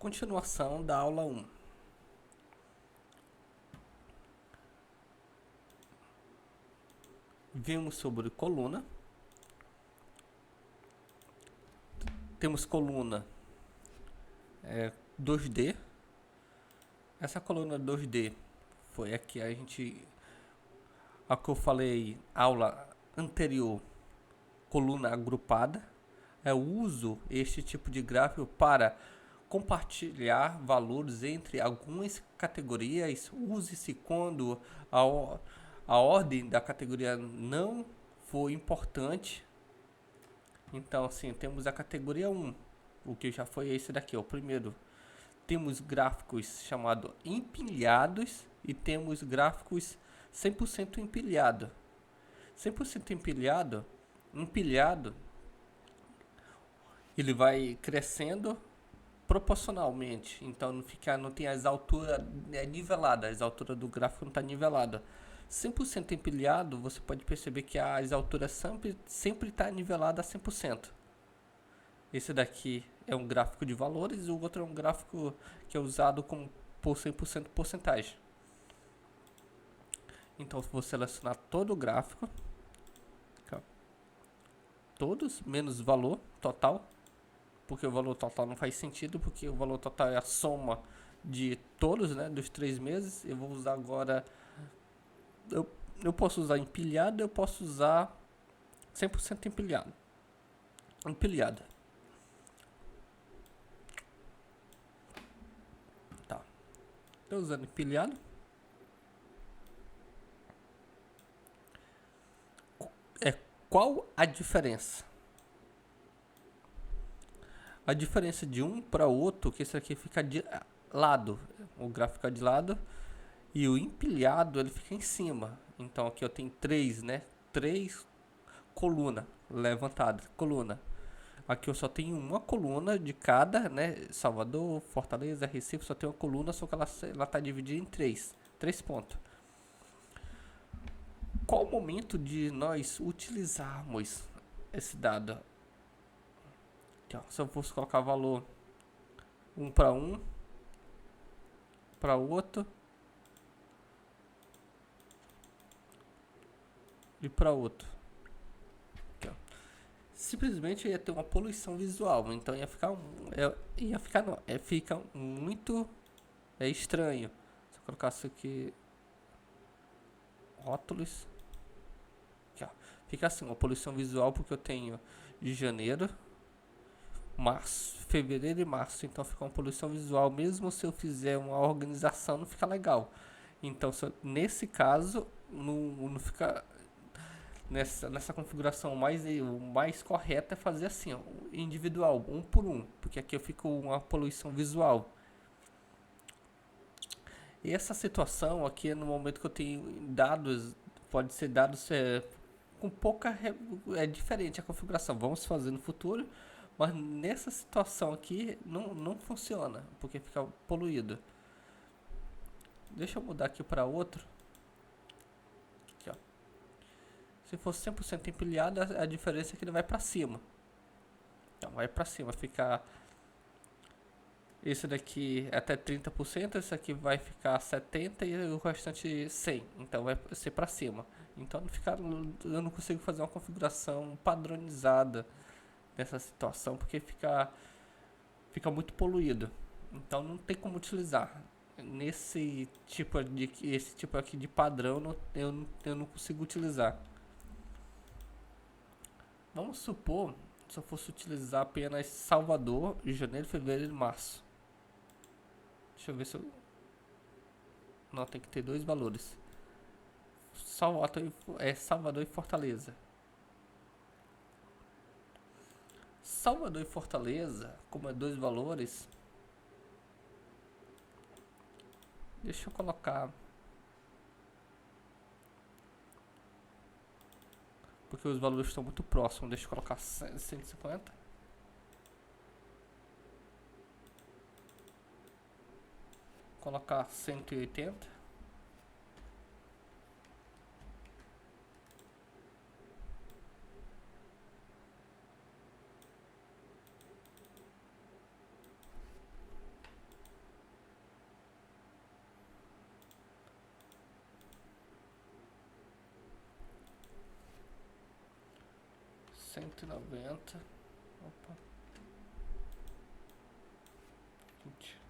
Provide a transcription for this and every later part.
Continuação da aula 1. Vimos sobre coluna. Temos coluna 2D. Essa coluna 2D foi a que a que eu falei aula anterior, coluna agrupada. Eu uso este tipo de gráfico para compartilhar valores entre algumas categorias. Use-se quando a ordem da categoria não for importante. Então, assim, temos a categoria 1, o que já foi esse daqui, o primeiro. Temos gráficos chamados empilhados e temos gráficos 100% empilhado. 100% empilhado, ele vai crescendo proporcionalmente, então não tem as alturas niveladas, a altura do gráfico não está nivelada. 100% empilhado, você pode perceber que as alturas sempre está nivelada a 100%. Esse daqui é um gráfico de valores, o outro é um gráfico que é usado por 100% porcentagem. Então vou selecionar todo o gráfico, todos, menos valor total, porque o valor total não faz sentido, porque o valor total é a soma de todos, né, dos 3 meses. Eu vou usar agora, eu posso usar empilhado, eu posso usar 100% empilhado. Tá. Estou usando empilhado. Qual a diferença? A diferença de um para o outro, que esse aqui fica de lado, o gráfico fica de lado, e o empilhado ele fica em cima. Então aqui eu tenho 3, né? 3 colunas levantadas, coluna. Aqui eu só tenho uma coluna de cada, né? Salvador, Fortaleza, Recife, só tem uma coluna, só que ela tá dividida em 3 pontos. Qual o momento de nós utilizarmos esse dado? Aqui, ó, se eu fosse colocar valor 1 para 1, para o outro e para outro. Aqui, ó. Simplesmente ia ter uma poluição visual, então fica muito estranho. Se eu colocasse aqui rótulos, aqui, ó, fica assim, uma poluição visual, porque eu tenho de janeiro, março, fevereiro e março, então fica uma poluição visual. Mesmo se eu fizer uma organização, não fica legal. Então, nesse caso, não fica nessa configuração. O mais correto é fazer assim, ó, individual, um por um, porque aqui eu fico uma poluição visual. E essa situação aqui no momento que eu tenho dados, pode ser dados com pouca é diferente a configuração. Vamos fazer no futuro, mas nessa situação aqui não funciona, porque fica poluído. Deixa eu mudar aqui para outro. Aqui, ó. Se for 100% empilhado, a diferença é que ele vai para cima. Então, vai para cima, fica esse daqui até 30%, esse aqui vai ficar 70% e o restante 100%. Então vai ser para cima. Então eu não consigo fazer uma configuração padronizada nessa situação, porque fica muito poluído. Então não tem como utilizar. Esse tipo aqui de padrão eu não consigo utilizar. Vamos supor, se eu fosse utilizar apenas Salvador, janeiro, fevereiro e março. Deixa eu ver se eu... Não, tem que ter 2 valores. Salvador e Fortaleza. Salvador e Fortaleza, como é 2 valores, deixa eu colocar, porque os valores estão muito próximos. Deixa eu colocar 150. Colocar 180. 190. Opa. 20.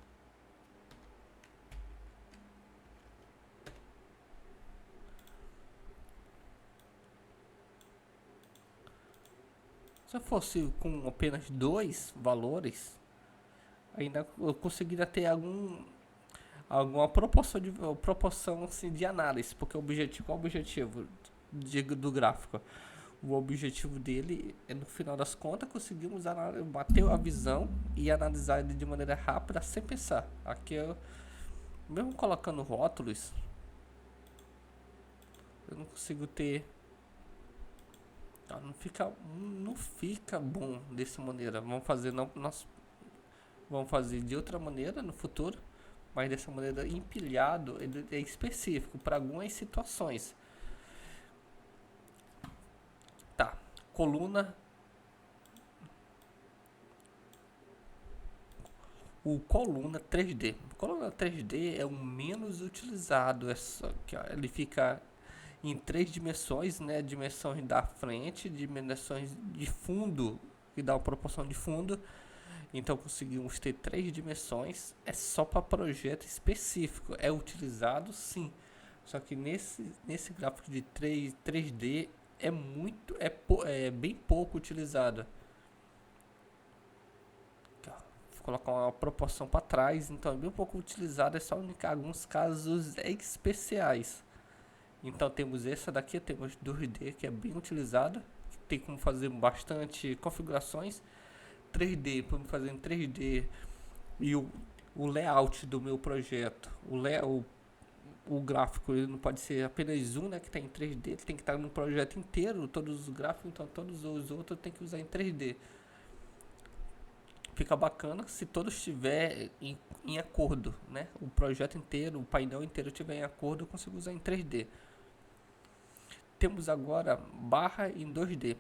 Se eu fosse com apenas dois valores, ainda eu conseguiria ter alguma proporção assim, de análise, porque qual o objetivo do gráfico? O objetivo dele é, no final das contas, conseguirmos bater a visão e analisar ele de maneira rápida sem pensar. Aqui eu, mesmo colocando rótulos, eu não consigo ter. Não fica bom dessa maneira. Vamos fazer de outra maneira no futuro, mas dessa maneira empilhado, ele é específico para algumas situações. Tá, coluna. O coluna 3D. Coluna 3D é o menos utilizado. É só que ó, ele fica em 3 dimensões, né? Dimensões da frente, dimensões de fundo, que dá uma proporção de fundo. Então conseguimos ter 3 dimensões. É só para projeto específico. É utilizado sim. Só que nesse gráfico de 3D é bem pouco utilizado. Vou colocar uma proporção para trás, então é bem pouco utilizado. É só em alguns casos especiais. Então temos essa daqui, temos 2D que é bem utilizado, tem como fazer bastante configurações. 3D, para fazer em 3D e o layout do meu projeto, o gráfico, ele não pode ser apenas um, né, que está em 3D, ele tem que estar no projeto inteiro, todos os gráficos, então todos os outros tem que usar em 3D. Fica bacana se todos estiver em acordo, né? O projeto inteiro, o painel inteiro estiver em acordo, eu consigo usar em 3D. Temos agora barra em 2D.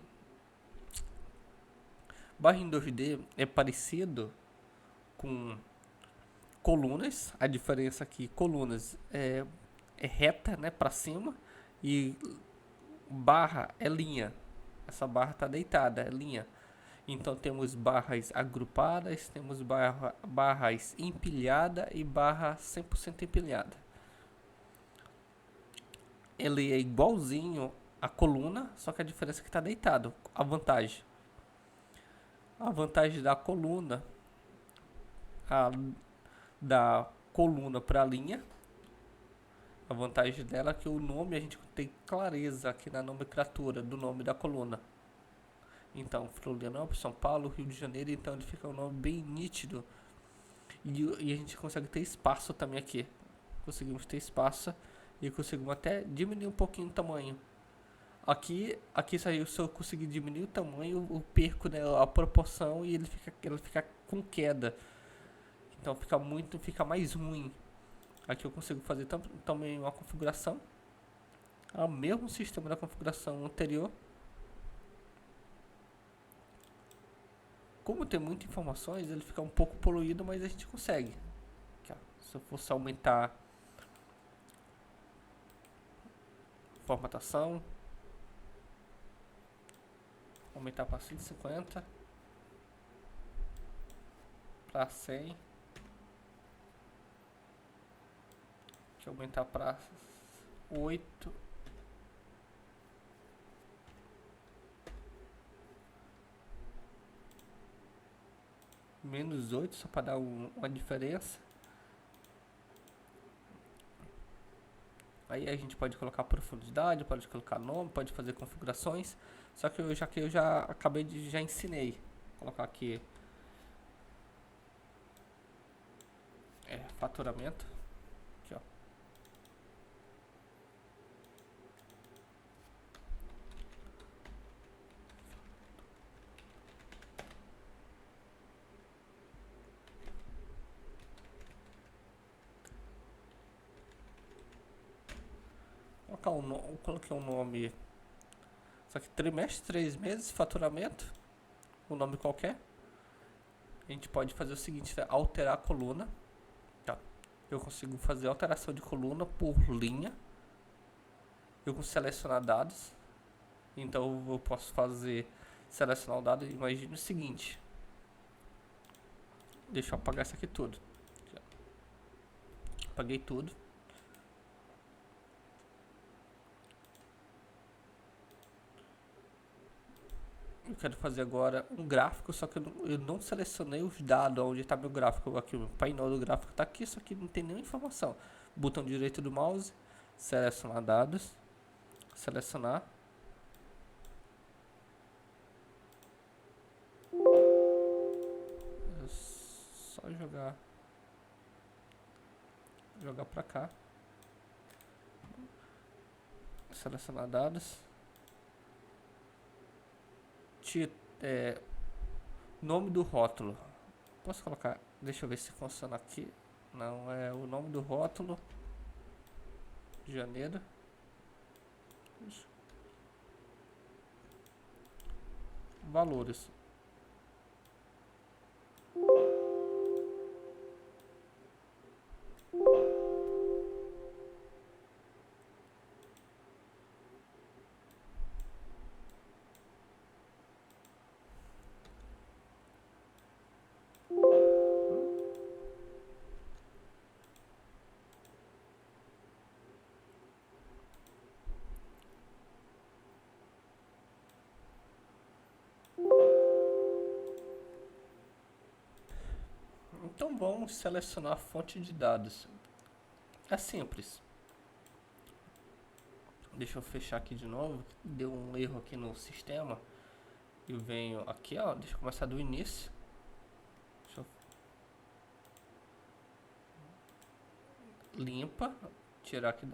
Barra em 2D é parecido com colunas. A diferença aqui, colunas é reta, né, para cima, e barra é linha. Essa barra está deitada, é linha. Então temos barras agrupadas, temos barras empilhada e barra 100% empilhada. Ele é igualzinho a coluna, só que a diferença é que está deitado. A vantagem da coluna, da coluna para a linha. A vantagem dela é que o nome, a gente tem clareza aqui na nomenclatura do nome da coluna. Então, Florianópolis, São Paulo, Rio de Janeiro, então ele fica um nome bem nítido. E a gente consegue ter espaço também aqui. Conseguimos ter espaço e conseguimos até diminuir um pouquinho o tamanho. Aqui saiu, se eu conseguir diminuir o tamanho, eu perco, né, a proporção e ele fica com queda. Então fica mais ruim. Aqui eu consigo fazer também uma configuração. É o mesmo sistema da configuração anterior. Como tem muitas informações, ele fica um pouco poluído, mas a gente consegue. Aqui, ó, se eu fosse aumentar formatação, aumentar para 150, para 100, deixa eu aumentar para 8, menos 8, só para dar uma diferença. Aí a gente pode colocar profundidade, pode colocar nome, pode fazer configurações. Só que eu já acabei de já ensinei. Vou colocar aqui faturamento. Aqui, ó. Coloquei um nome. Só que trimestre, 3 meses, faturamento. Um nome qualquer. A gente pode fazer o seguinte, né? Alterar a coluna. Tá. Eu consigo fazer alteração de coluna por linha. Eu consigo selecionar dados. Então eu posso fazer selecionar o dado. Imagine o seguinte. Deixa eu apagar isso aqui tudo. Apaguei tudo. Eu quero fazer agora um gráfico, só que eu não selecionei os dados onde está meu gráfico. Aqui o painel do gráfico está aqui, só que não tem nenhuma informação. Botão direito do mouse, selecionar dados, selecionar. É só jogar para cá. Selecionar dados. Nome do rótulo. Posso colocar? Deixa eu ver se funciona aqui. Não, é o nome do rótulo. Janeiro. Valores. Então vamos selecionar a fonte de dados. É simples. Deixa eu fechar aqui de novo. Deu um erro aqui no sistema. Eu venho aqui, ó. Deixa eu começar do início. Limpa. Tirar aqui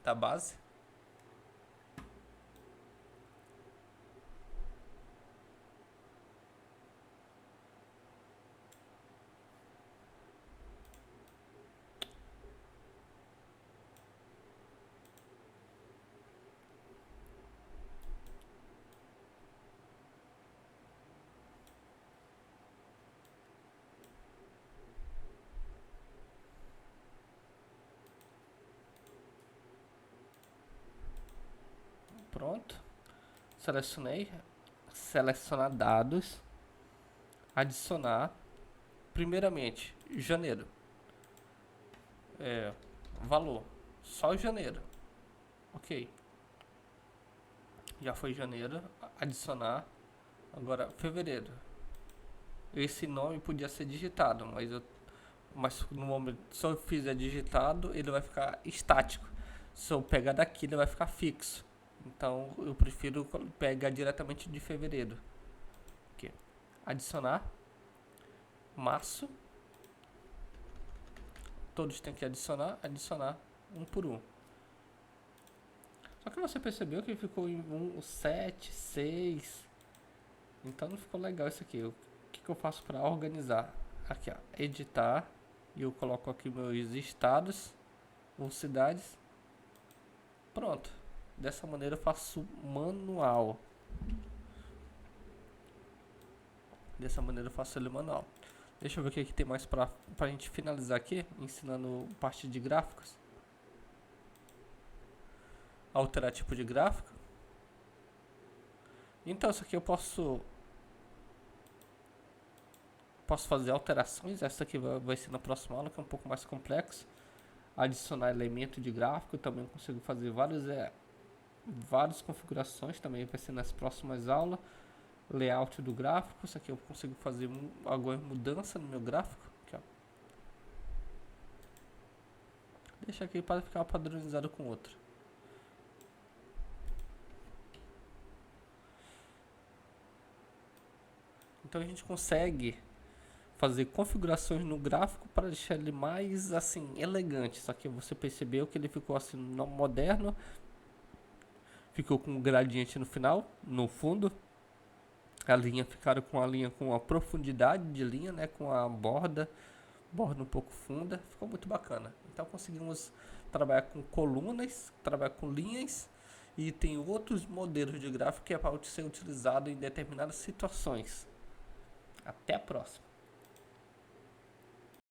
da base. Pronto. Selecionei. Selecionar dados. Adicionar. Primeiramente, janeiro. Valor. Só janeiro. Ok. Já foi janeiro. Adicionar. Agora, fevereiro. Esse nome podia ser digitado, mas no momento, se eu fizer digitado, ele vai ficar estático. Se eu pegar daqui, ele vai ficar fixo. Então eu prefiro pegar diretamente de fevereiro. Aqui. Adicionar. Março. Todos têm que adicionar um por um. Só que você percebeu que ficou em 1, 7, 6. Então não ficou legal isso aqui. O que eu faço para organizar? Aqui, ó, editar. E eu coloco aqui meus estados ou cidades. Pronto. Dessa maneira eu faço manual. Dessa maneira eu faço ele manual. Deixa eu ver o que tem mais pra gente finalizar aqui, ensinando parte de gráficos. Alterar tipo de gráfico. Então isso aqui eu posso fazer alterações. Essa aqui vai ser na próxima aula, que é um pouco mais complexo. Adicionar elemento de gráfico, também consigo fazer várias configurações, também vai ser nas próximas aulas. Layout do gráfico, isso aqui eu consigo fazer alguma mudança no meu gráfico. Aqui, ó. Deixa aqui para ficar padronizado com outro. Então a gente consegue fazer configurações no gráfico para deixar ele mais assim elegante. Só que você percebeu que ele ficou assim moderno, ficou com um gradiente no final, no fundo. A linha ficaram com a linha com a profundidade de linha, né, com a borda um pouco funda, ficou muito bacana. Então conseguimos trabalhar com colunas, trabalhar com linhas, e tem outros modelos de gráfico que é para ser utilizado em determinadas situações. Até a próxima.